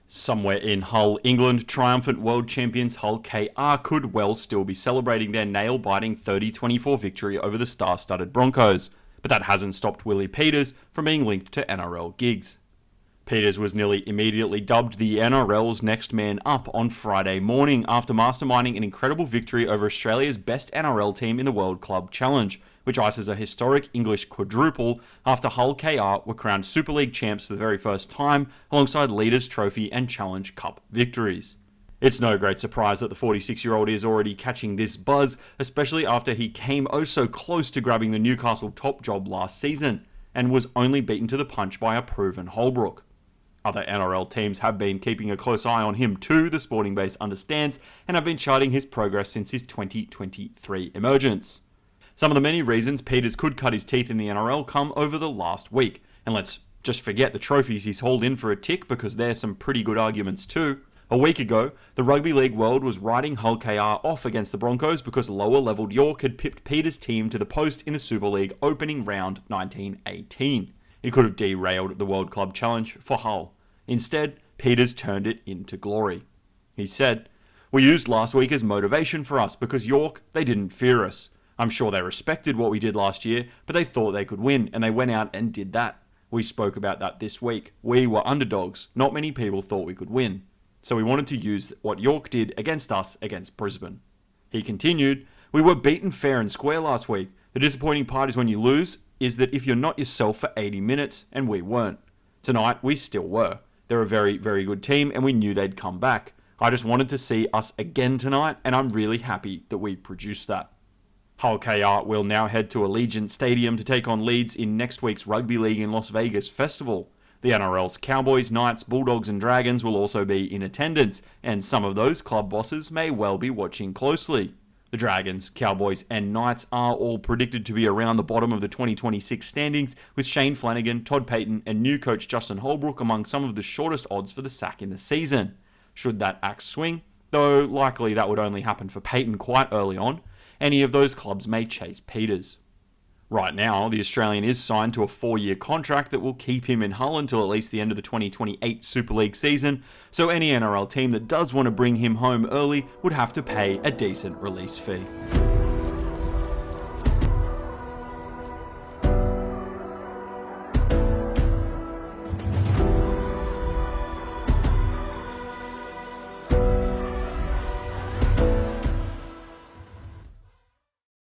Somewhere in Hull, England, triumphant world champions Hull KR could well still be celebrating their nail-biting 30-24 victory over the star-studded Broncos, but that hasn't stopped Willie Peters from being linked to NRL gigs. Peters was nearly immediately dubbed the NRL's next man up on Friday morning after masterminding an incredible victory over Australia's best NRL team in the World Club Challenge, which ices a historic English quadruple after Hull KR were crowned Super League champs for the very first time alongside Leaders' Trophy and Challenge Cup victories. It's no great surprise that the 46-year-old is already catching this buzz, especially after he came oh so close to grabbing the Newcastle top job last season and was only beaten to the punch by a proven Holbrook. Other NRL teams have been keeping a close eye on him too, the Sporting Base understands, and have been charting his progress since his 2023 emergence. Some of the many reasons Peters could cut his teeth in the NRL come over the last week, and let's just forget the trophies he's hauled in for a tick because there's some pretty good arguments too. A week ago, the rugby league world was writing Hull KR off against the Broncos because lower-levelled York had pipped Peters' team to the post in the Super League opening round 1918. It could have derailed the World Club Challenge for Hull. Instead, Peters turned it into glory. He said, "We used last week as motivation for us because York, they didn't fear us. I'm sure they respected what we did last year, but they thought they could win, and they went out and did that. We spoke about that this week. We were underdogs. Not many people thought we could win. So we wanted to use what York did against us against Brisbane." He continued, "We were beaten fair and square last week. The disappointing part is when you lose, is that if you're not yourself for 80 minutes, and we weren't. Tonight, we still were. They're a very, very good team, and we knew they'd come back. I just wanted to see us again tonight, and I'm really happy that we produced that." Hull KR will now head to Allegiant Stadium to take on Leeds in next week's Rugby League in Las Vegas festival. The NRL's Cowboys, Knights, Bulldogs and Dragons will also be in attendance, and some of those club bosses may well be watching closely. The Dragons, Cowboys and Knights are all predicted to be around the bottom of the 2026 standings, with Shane Flanagan, Todd Payten and new coach Justin Holbrook among some of the shortest odds for the sack in the season. Should that axe swing, though likely that would only happen for Payten quite early on, any of those clubs may chase Peters. Right now, the Australian is signed to a 4-year contract that will keep him in Hull until at least the end of the 2028 Super League season, so any NRL team that does want to bring him home early would have to pay a decent release fee.